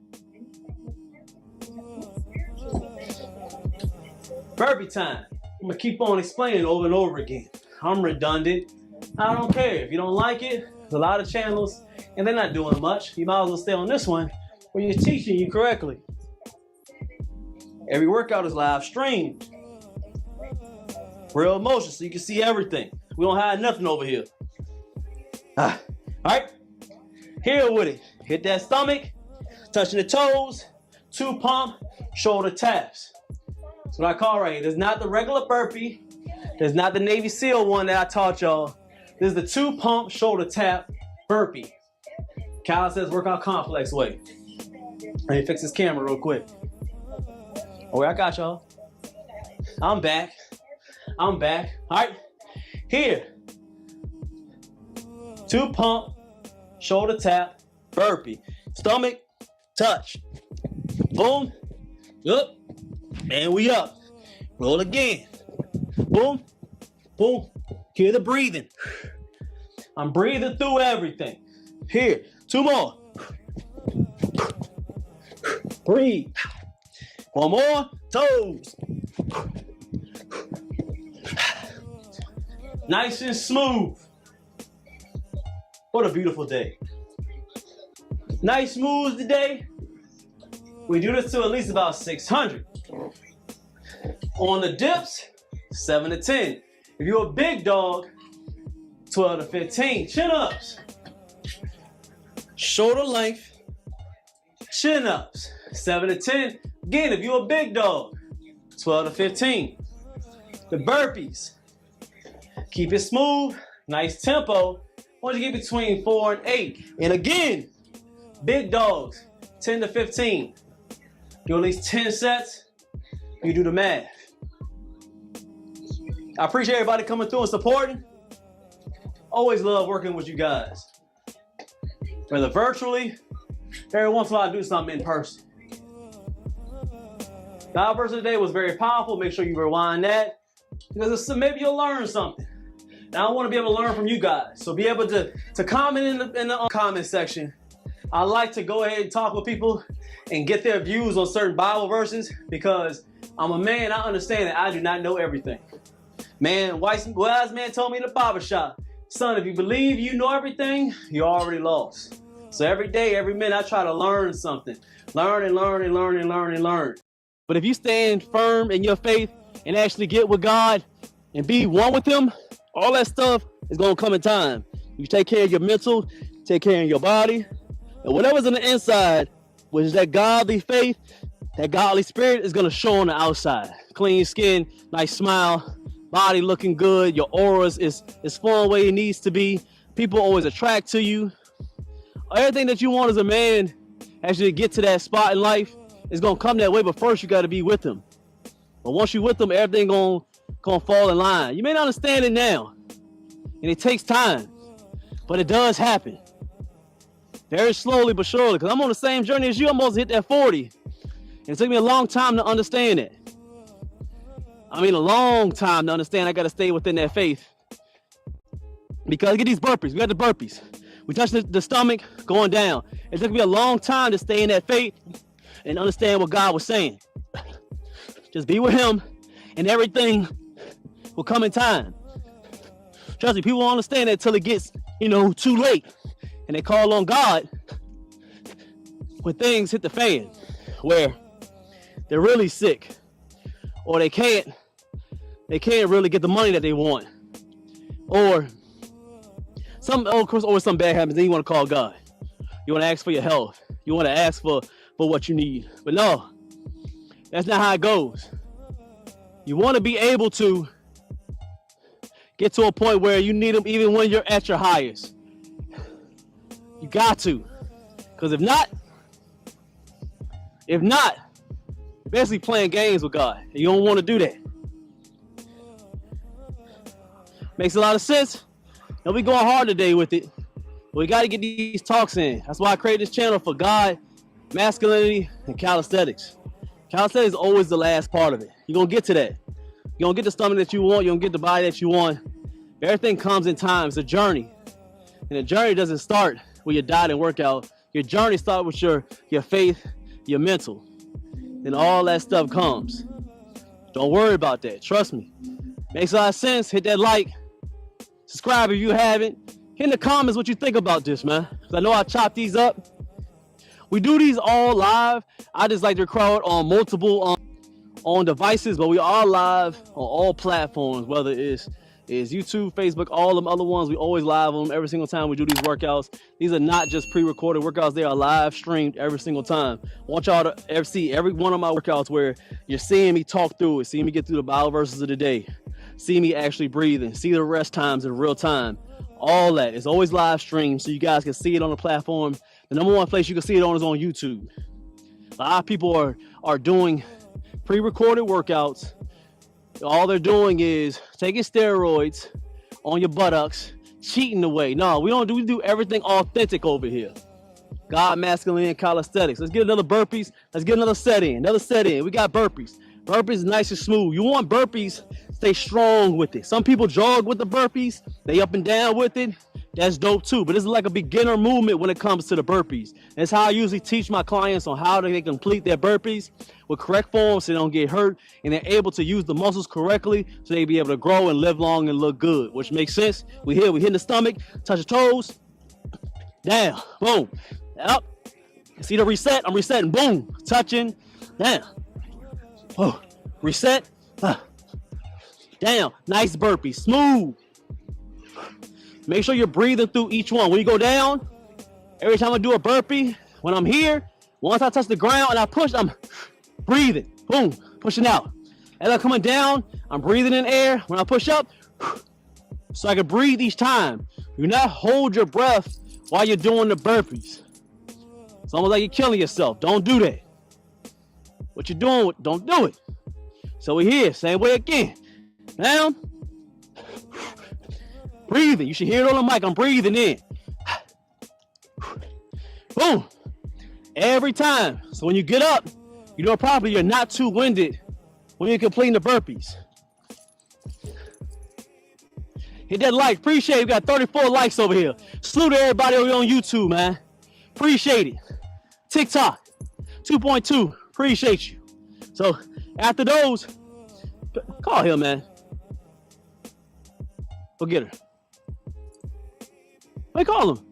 Burpee time. I'm gonna keep on explaining over and over again. I'm redundant. I don't care. If you don't like it, there's a lot of channels and they're not doing much. You might as well stay on this one where you're teaching you correctly. Every workout is live streamed. Real motion so you can see everything. We don't hide nothing over here. All right. Here with it. hit that stomach, touching the toes, 2 pump, shoulder taps. That's what I call right here. This is not the regular burpee. This is not the Navy SEAL one that I taught y'all. This is the 2 pump, shoulder tap burpee. Calisthenics Workout Complex way. Let me fix this camera real quick. Oh, I got y'all. I'm back. I'm back. All right. Here. 2 pump, shoulder tap, burpee. Stomach, touch. Boom. Up. And we up. Roll again. Boom. Boom. Hear the breathing. I'm breathing through everything. Here. 2 more. Breathe. 1 more. Toes. Nice and smooth. What a beautiful day. Nice smooth today. We do this to at least about 600. On the dips, 7 to 10. If you're a big dog, 12 to 15. Chin ups. Shoulder length. Chin ups. 7 to 10. Again, if you're a big dog, 12 to 15. The burpees. Keep it smooth, nice tempo. I want you to get between 4 and 8. And again, big dogs, 10 to 15. Do at least 10 sets, you do the math. I appreciate everybody coming through and supporting. Always love working with you guys. Whether virtually, every once in a while I do something in person. The outburst of the day was very powerful. Make sure you rewind that, because maybe you'll learn something. Now I want to be able to learn from you guys. So be able to comment in the comment section. I like to go ahead and talk with people and get their views on certain Bible verses, because I'm a man. I understand that I do not know everything. Man, wise man told me in the barber shop, son, if you believe you know everything, you're already lost. So every day, every minute, I try to learn something. Learn and learn and learn and learn and learn. But if you stand firm in your faith and actually get with God and be one with Him, all that stuff is going to come in time. You take care of your mental, take care of your body, and whatever's on the inside, which is that godly faith, that godly spirit, is going to show on the outside. Clean skin, nice smile, body looking good, your aura is flowing where it needs to be. People always attract to you. Everything that you want as a man, as you get to that spot in life, is going to come that way, but first you got to be with Him. But once you're with Him, everything going to fall in line. You may not understand it now, and it takes time, but it does happen. Very slowly but surely, because I'm on the same journey as you. I'm almost hit that 40, and it took me a long time to understand it. I mean, a long time to understand I got to stay within that faith. Because get these burpees. We got the burpees. We touch the stomach going down. It took me a long time to stay in that faith and understand what God was saying. Just be with Him, and everything will come in time. Trust me, people don't understand that until it gets, too late. And they call on God when things hit the fan, where they're really sick, or they can't really get the money that they want, or of course, always something bad happens. Then you want to call God. You want to ask for your health. You want to ask for what you need. But no, that's not how it goes. You want to be able to get to a point where you need Him even when you're at your highest. You got to. Because if not, you're basically playing games with God. And you don't want to do that. Makes a lot of sense. And we going hard today with it. But we got to get these talks in. That's why I created this channel, for God, masculinity, and calisthenics. Calisthenics is always the last part of it. You're going to get to that. You're going to get the stomach that you want. You're going to get the body that you want. Everything comes in time. It's a journey. And the journey doesn't start with your diet and workout. Your journey starts with your faith, your mental. And all that stuff comes. Don't worry about that. Trust me. Makes a lot of sense. Hit that like. Subscribe if you haven't. Hit in the comments what you think about this, man. Because I know I chop these up. We do these all live. I just like to record on multiple on devices, but we are live on all platforms, whether it's is YouTube, Facebook, all them other ones. We always live on them every single time we do these workouts. These are not just pre-recorded workouts. They are live streamed every single time. I want y'all to see every one of my workouts where you're seeing me talk through it, seeing me get through the bowel versus of the day, see me actually breathing, see the rest times in real time. All that is always live streamed so you guys can see it on the platform. The number one place you can see it on is on YouTube. A lot of people are doing pre-recorded workouts. All they're doing is taking steroids on your buttocks, cheating away. No, we do everything authentic over here. God, masculine, calisthenics. Let's get another burpees. Let's get another set in. We got burpees. Burpees nice and smooth. You want burpees, stay strong with it. Some people jog with the burpees. They up and down with it. That's dope too. But this is like a beginner movement when it comes to the burpees. That's how I usually teach my clients on how they complete their burpees with correct form so they don't get hurt and they're able to use the muscles correctly so they be able to grow and live long and look good, which makes sense. We hitting the stomach, touch the toes, down, boom, up. See the reset? I'm resetting, boom, touching, down. Oh, reset, down. Nice burpee, smooth. Make sure you're breathing through each one. When you go down, every time I do a burpee, when I'm here, once I touch the ground and I push, I'm breathing, boom, pushing out. As I'm coming down, I'm breathing in air. When I push up, so I can breathe each time. Do not hold your breath while you're doing the burpees. It's almost like you're killing yourself. Don't do that. What you're doing, don't do it. So we're here, same way again. Down, breathing. You should hear it on the mic. I'm breathing in. Boom. Every time. So when you get up, you know properly, you're not too winded when you're completing the burpees. Hit that like. Appreciate it. We got 34 likes over here. Salute to everybody over here on YouTube, man. Appreciate it. TikTok, 2.2. Appreciate you. So after those, call him, man. Go get her. Hey, call him.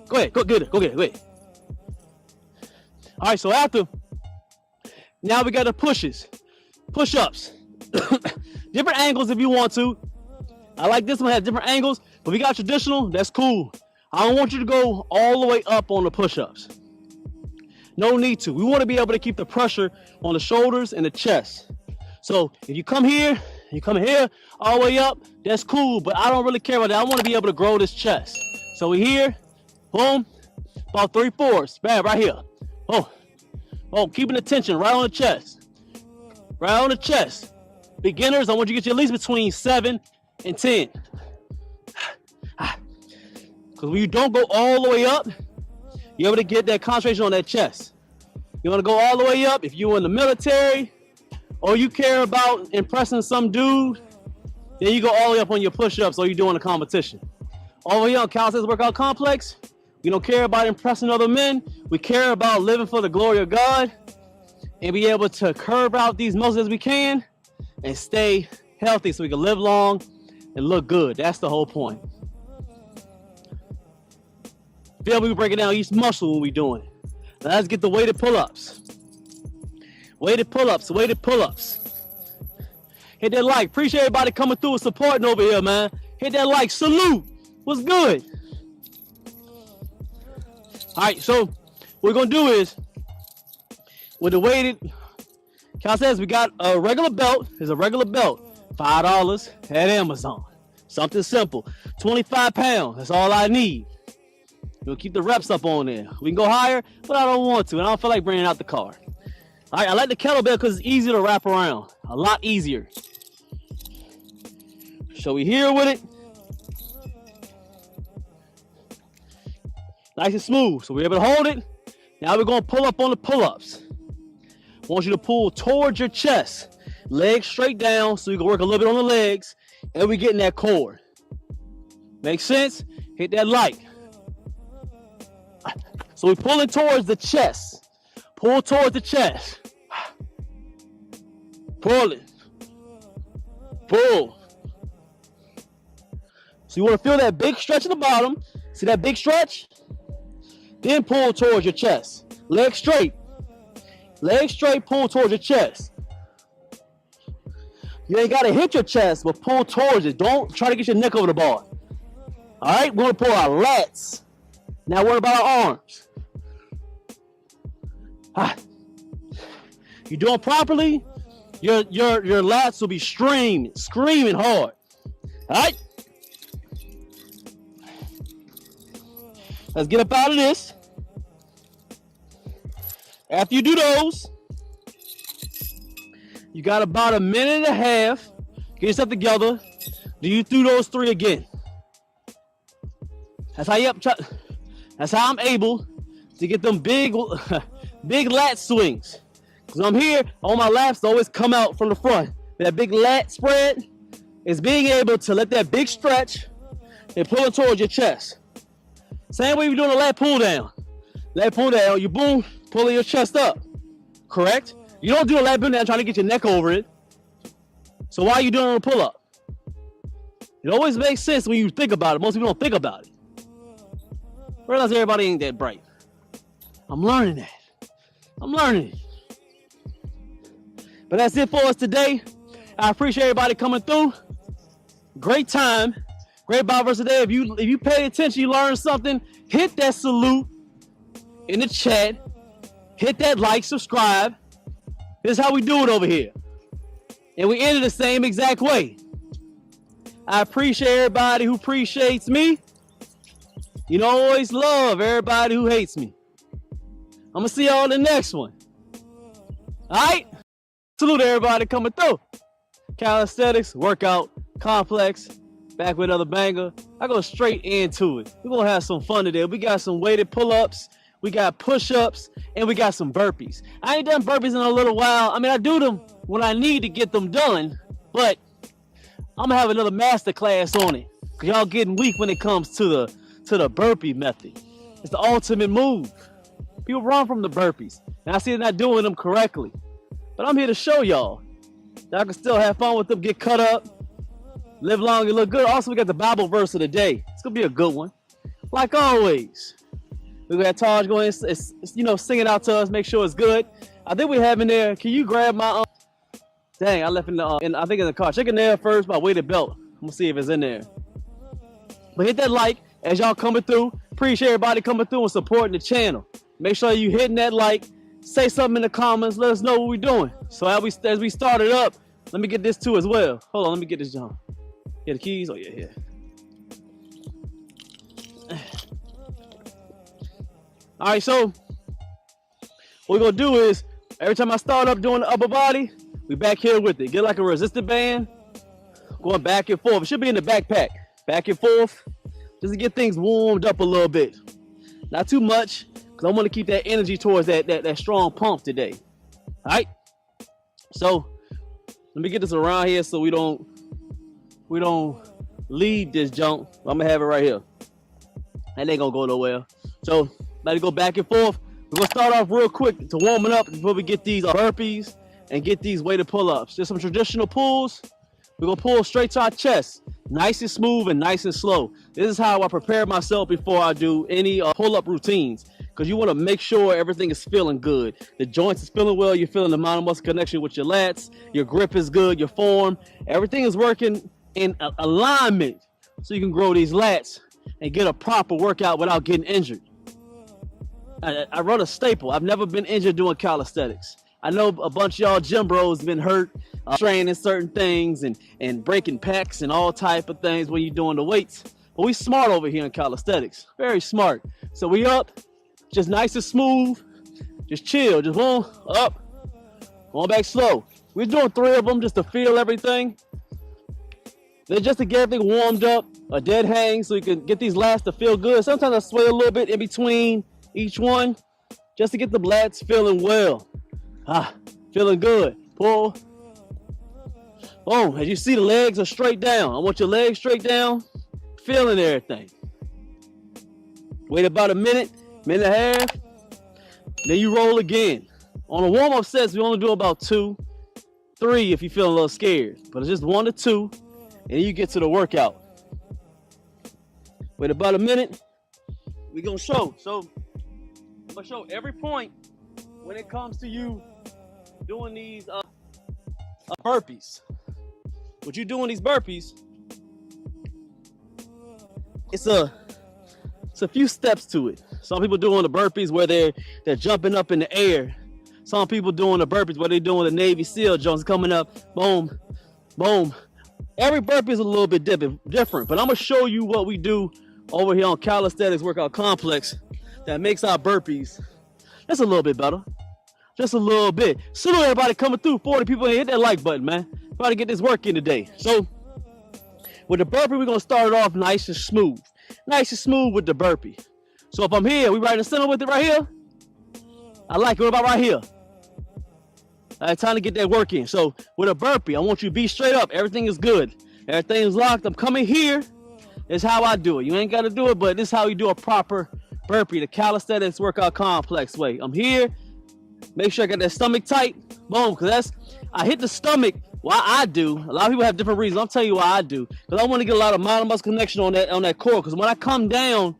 Go ahead. Go get it. Go ahead. All right, so after, now we got the pushes. Push-ups. Different angles if you want to. I like this one, has different angles, but we got traditional, that's cool. I don't want you to go all the way up on the push-ups. No need to. We want to be able to keep the pressure on the shoulders and the chest. So if you come here all the way up, that's cool, but I don't really care about that. I want to be able to grow this chest. So we here, boom, about 3/4, bam, right here. Oh, keeping the tension right on the chest. Right on the chest. Beginners, I want you to get you at least between 7 and 10. Because when you don't go all the way up, you're able to get that concentration on that chest. You want to go all the way up if you're in the military or you care about impressing some dude, then you go all the way up on your push-ups or you're doing a competition. Over here on Calisthenics Workout Complex, we don't care about impressing other men. We care about living for the glory of God and be able to curve out these muscles as we can and stay healthy so we can live long and look good. That's the whole point. Feel me breaking down each muscle when we doing it. Now let's get the weighted pull-ups. Weighted pull-ups. Hit that like. Appreciate everybody coming through and supporting over here, man. Hit that like. Salute. What's good? All right, so what we're going to do is, with the weighted, Cal says we got a regular belt. There's a regular belt. $5 at Amazon. Something simple. 25 pounds. That's all I need. We'll keep the reps up on there. We can go higher, but I don't want to. And I don't feel like bringing out the car. All right, I like the kettlebell because it's easier to wrap around. A lot easier. So we here with it. Nice and smooth. So we're able to hold it. Now we're going to pull up on the pull-ups. I want you to pull towards your chest. Legs straight down so you can work a little bit on the legs. And we're getting that core. Make sense? Hit that like. So we're pulling towards the chest. Pull towards the chest. Pull it. Pull. So you want to feel that big stretch at the bottom. See that big stretch? Then pull towards your chest. Legs straight. Legs straight, pull towards your chest. You ain't gotta hit your chest, but pull towards it. Don't try to get your neck over the bar. All right, we're gonna pull our lats. Now what about our arms? You do it properly, your lats will be screaming hard. All right? Let's get up out of this. After you do those, you got about a minute and a half. Get yourself together. Do you do those 3 again? That's how I'm able to get them big lat swings. Because I'm here, all my lats always come out from the front. That big lat spread is being able to let that big stretch and pull it towards your chest. Same way you're doing a lat pull down. Lat pull down, you boom, pulling your chest up. Correct? You don't do a lat pull down trying to get your neck over it. So why are you doing it on a pull up? It always makes sense when you think about it. Most people don't think about it. Realize everybody ain't that bright. I'm learning that. I'm learning it. But that's it for us today. I appreciate everybody coming through. Great time. Great Bob versus today. If you pay attention, you learn something, hit that salute in the chat. Hit that like, subscribe. This is how we do it over here. And we end it the same exact way. I appreciate everybody who appreciates me. You know, I always love everybody who hates me. I'm going to see y'all in the next one. All right? Salute everybody coming through. Calisthenics, workout, complex, back with another banger. I go straight into it. We're going to have some fun today. We got some weighted pull-ups, we got push-ups, and we got some burpees. I ain't done burpees in a little while. I mean, I do them when I need to get them done, but I'm going to have another master class on it. Because y'all getting weak when it comes to the burpee method. It's the ultimate move. People run from the burpees. And I see they're not doing them correctly. But I'm here to show y'all that I can still have fun with them, get cut up, live long and look good. Also, we got the Bible verse of the day. It's going to be a good one. Like always, we got Taj going, sing it out to us, make sure it's good. I think we have in there, can you grab my, dang, I left in I think in the car. Check in there first, my weighted belt. I'm going to see if it's in there. But hit that like as y'all coming through. Appreciate everybody coming through and supporting the channel. Make sure you hitting that like. Say something in the comments. Let us know what we're doing. So as we start it up, let me get this too as well. Hold on, let me get this jump. Yeah, the keys. Oh yeah, here. All right, so what we're gonna do is every time I start up doing the upper body, we back here with it. Get like a resistant band, going back and forth. It should be in the backpack, back and forth, just to get things warmed up a little bit. Not too much. Because I want to keep that energy towards that strong pump today. All right. So let me get this around here so we don't lead this jump. I'm gonna have it right here. And ain't gonna go nowhere. So let it go back and forth. We're gonna start off real quick to warming up before we get these burpees and get these weighted pull-ups. Just some traditional pulls. We're gonna pull straight to our chest, nice and smooth and nice and slow. This is how I prepare myself before I do any pull-up routines. Because you want to make sure everything is feeling good. The joints is feeling well. You're feeling the mind-muscle connection with your lats. Your grip is good. Your form. Everything is working in alignment so you can grow these lats and get a proper workout without getting injured. I run a staple. I've never been injured doing calisthenics. I know a bunch of y'all gym bros been hurt training certain things and breaking pecs and all type of things when you're doing the weights. But we smart over here in calisthenics. Very smart. So we up. Just nice and smooth. Just chill. Just one up. Going back slow. We're doing 3 of them just to feel everything. Then just to get everything warmed up. A dead hang so you can get these lats to feel good. Sometimes I sway a little bit in between each one. Just to get the lats feeling well. Feeling good. Pull. Boom. As you see, the legs are straight down. I want your legs straight down. Feeling everything. Wait about a minute. Minute and a half, then you roll again. On the warm-up sets, we only do about 2, 3 if you feel a little scared. But it's just 1 to 2, and then you get to the workout. Wait about a minute, we're gonna show. So I'm gonna show every point when it comes to you doing these burpees. what you do in these burpees, it's a few steps to it. Some people doing the burpees where they're jumping up in the air. Some people doing the burpees where they're doing the Navy SEAL jumps, coming up, boom, boom. Every burpee is a little bit different, but I'm gonna show you what we do over here on Calisthenics Workout Complex that makes our burpees just a little bit better. Just a little bit. Salute everybody coming through. 40 people in. Hit that like button, man. Try to get this work in today. So with the burpee, we're gonna start it off nice and smooth. Nice and smooth with the burpee. So if I'm here, we right in the center with it right here. I like it. What about right here? All right, time to get that work in. So with a burpee, I want you to be straight up. Everything is good. Everything is locked. I'm coming here. This is how I do it. You ain't got to do it, but this is how you do a proper burpee, the Calisthenics Workout Complex way. I'm here. Make sure I got that stomach tight. Boom, because I hit the stomach. Why I do. A lot of people have different reasons. I'll tell you why I do. Because I want to get a lot of mind-muscle connection on that core. Because when I come down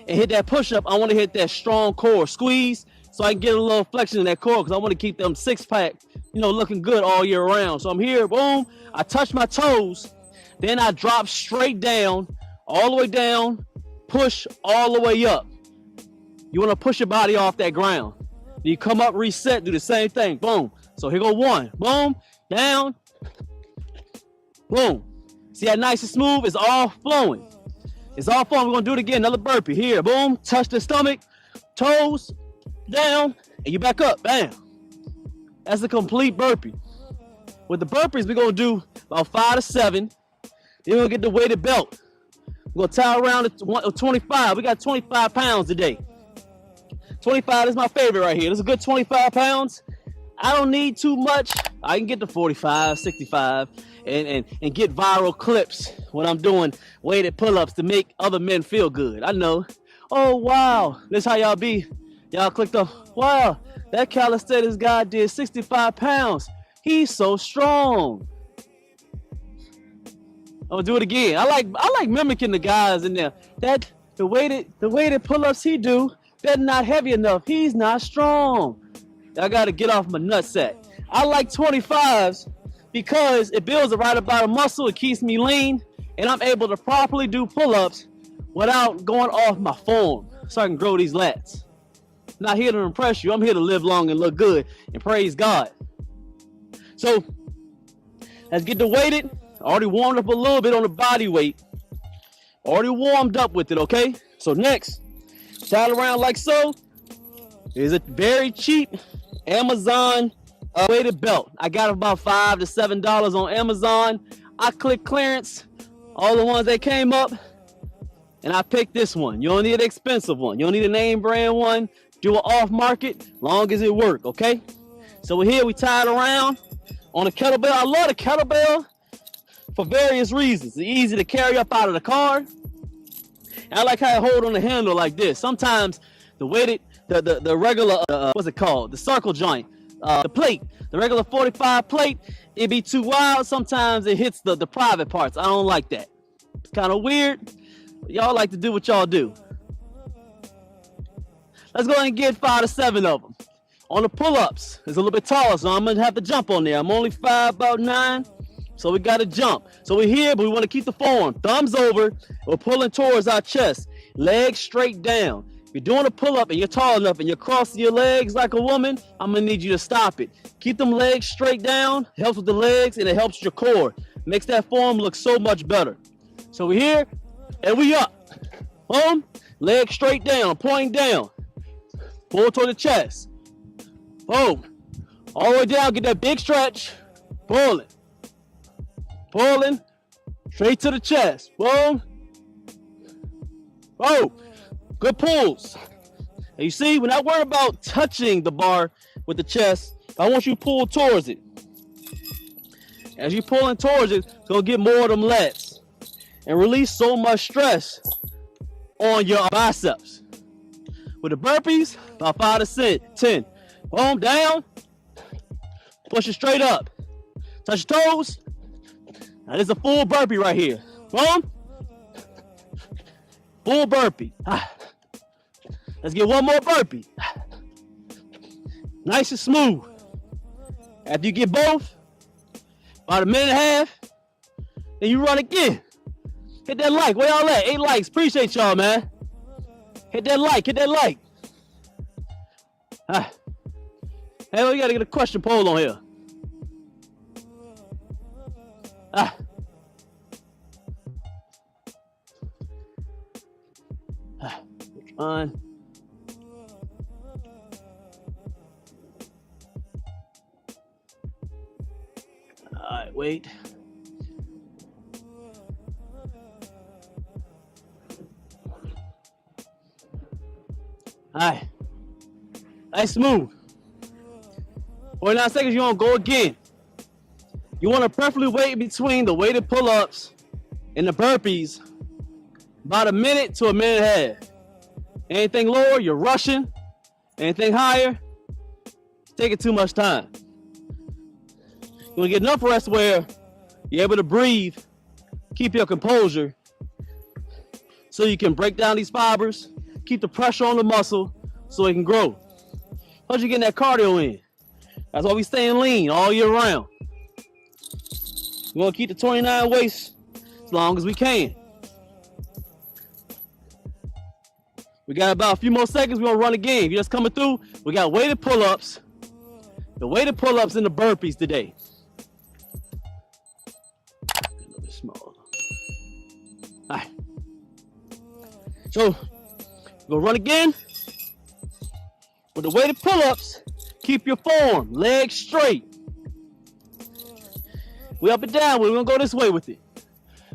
and hit that push-up, I want to hit that strong core. Squeeze. So I can get a little flexion in that core because I want to keep them six-pack, looking good all year round. So I'm here, boom. I touch my toes. Then I drop straight down, all the way down, push all the way up. You want to push your body off that ground. Then you come up, reset, do the same thing. Boom. So here go one. Boom. Down. Boom. See how nice and smooth? It's all flowing. It's all flowing. We're going to do it again. Another burpee. Here. Boom. Touch the stomach. Toes. Down, and you back up, bam. That's a complete burpee. With the burpees, we're gonna do about 5 to 7. Then we're gonna get the weighted belt. We're gonna tie around at 25. We got 25 pounds today. 25 is my favorite right here. This is a good 25 pounds. I don't need too much. I can get to 45, 65, and get viral clips when I'm doing weighted pull-ups to make other men feel good. I know. Oh, wow. This how y'all be. Y'all clicked on, wow, that calisthenics guy did 65 pounds. He's so strong. I'm gonna do it again. I like mimicking the guys in there. The weighted pull-ups he do, they're not heavy enough. He's not strong. I gotta get off my nutsack. I like 25s because it builds the right amount of muscle. It keeps me lean, and I'm able to properly do pull-ups without going off my form, so I can grow these lats. Not here to impress you. I'm here to live long and look good and praise God. So let's get the weighted. Already warmed up a little bit on the body weight. Already warmed up with it, okay? So next, tie it around like so. Is a very cheap Amazon weighted belt. I got about $5 to $7 on Amazon. I click clearance, all the ones that came up, and I picked this one. You don't need an expensive one. You don't need a name brand one. Do it off market, long as it work, okay? So we're here, we tie it around on a kettlebell. I love the kettlebell for various reasons. It's easy to carry up out of the car. And I like how I hold on the handle like this. Sometimes the weighted, the regular, what's it called? The circle joint, the plate, the regular 45 plate, it be too wide. Sometimes it hits the private parts. I don't like that. It's kind of weird. Y'all like to do what y'all do. Let's go ahead and get 5 to 7 of them. On the pull-ups, it's a little bit taller, so I'm going to have to jump on there. I'm only 5'9", so we got to jump. So we're here, but we want to keep the form. Thumbs over, we're pulling towards our chest. Legs straight down. If you're doing a pull-up and you're tall enough and you're crossing your legs like a woman, I'm going to need you to stop it. Keep them legs straight down. It helps with the legs, and it helps your core. Makes that form look so much better. So we're here, and we up. Boom. Legs straight down, pointing down. Pull toward the chest. Boom. All the way down. Get that big stretch. Pulling. Pulling. Straight to the chest. Boom. Boom. Good pulls. And you see, we're not worried about touching the bar with the chest. I want you to pull towards it. As you're pulling towards it, it's going to get more of them lats. And release so much stress on your biceps. With the burpees, about 5 to 10. Boom, down. Push it straight up. Touch your toes. Now this is a full burpee right here. Boom. Full burpee. Let's get one more burpee. Nice and smooth. After you get both, about a minute and a half, and you run again. Hit that like. Where y'all at? 8 likes. Appreciate y'all, man. Hit that like. Hit that like. Hey, we gotta get a question poll on here. Fine. All right, wait. All right. Nice smooth. 49 seconds, you're gonna go again. You wanna preferably wait between the weighted pull-ups and the burpees about a minute to a minute and a half. Anything lower, you're rushing. Anything higher, it's taking too much time. You wanna get enough rest where you're able to breathe, keep your composure, so you can break down these fibers, keep the pressure on the muscle so it can grow. Plus you're getting that cardio in. That's why we staying lean all year round. We're gonna keep the 29 waist as long as we can. We got about a few more seconds. We're gonna run again. If you're just coming through, we got weighted pull-ups. The weighted pull-ups and the burpees today. A little bit smaller. All right. So, we're gonna run again. With the weighted pull-ups, keep your form, legs straight. We up and down, we're gonna go this way with it.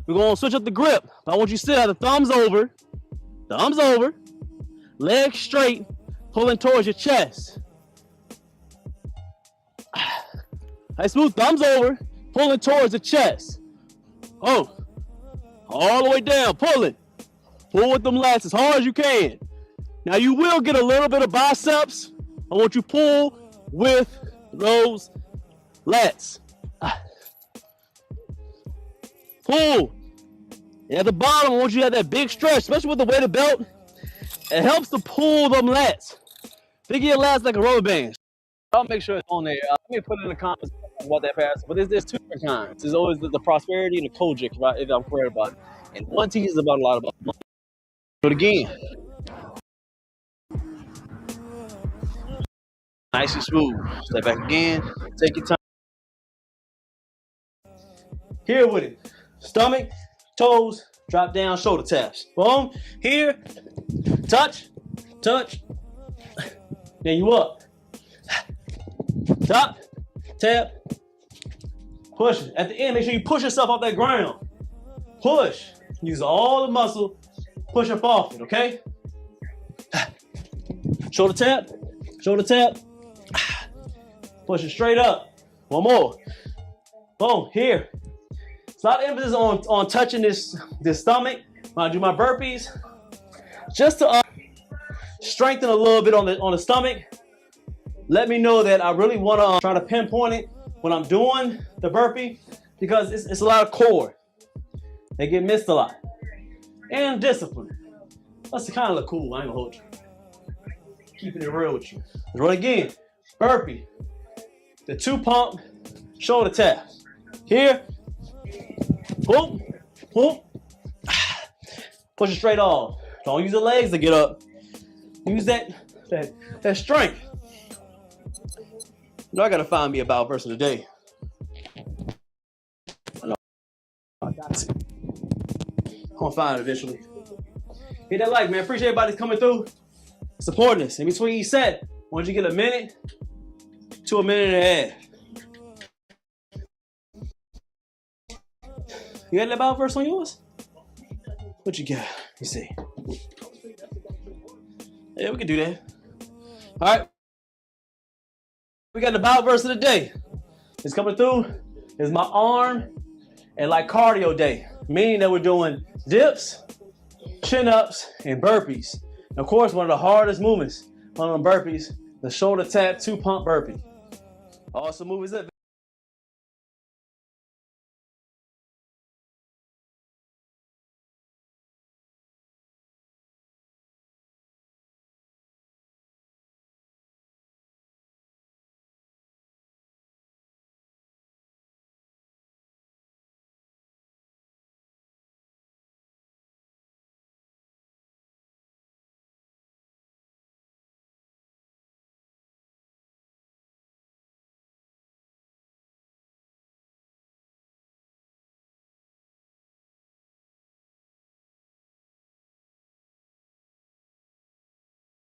We're gonna switch up the grip. I want you to sit out the thumbs over, legs straight, pulling towards your chest. Nice smooth, thumbs over, pulling towards the chest. Oh, all the way down, pulling. Pull with them lats as hard as you can. Now you will get a little bit of biceps. I want you to pull with those lats. Pull. And at the bottom, I want you to have that big stretch, especially with the weighted belt. It helps to pull them lats. Think of your lats like a rubber band. I'll make sure it's on there. Let me put it in the comments what that pass. But there's two different kinds. There's always the prosperity and the Kojic, right, if I'm correct about it. And one teaches about a lot about money. Do it again. Nice and smooth. Step back again. Take your time. Here with it. Stomach, toes, drop down, shoulder taps. Boom. Here. Touch. Touch. Then you up. Top. Tap. Push. At the end, make sure you push yourself off that ground. Push. Use all the muscle. Push up off it, okay? Shoulder tap. Shoulder tap. Push it straight up. One more. Boom. Here. It's a lot of emphasis on touching this stomach when I do my burpees. Just to strengthen a little bit on the stomach. Let me know that I really want to try to pinpoint it when I'm doing the burpee, because it's a lot of core. They get missed a lot. And discipline. That's kind of look cool. I ain't gonna hold you. Keeping it real with you. Let's run again. Burpee. The 2 pump shoulder tap. Here. Boom. Boom. Push it straight off. Don't use the legs to get up. Use that strength. You know, I gotta find me a bow verse of the day. I got to. I'm gonna find it eventually. Hit that like, man. Appreciate everybody coming through, supporting us. In between each set, why don't you get a minute to a minute and a half? You got that bow verse on yours? What you got? Let me see. Yeah, we can do that. All right. We got the bow verse of the day. It's coming through. It's my arm and like cardio day, meaning that we're doing dips, chin-ups, and burpees. And of course, one of the hardest movements on them burpees, the shoulder tap 2 pump burpee. Awesome move is it.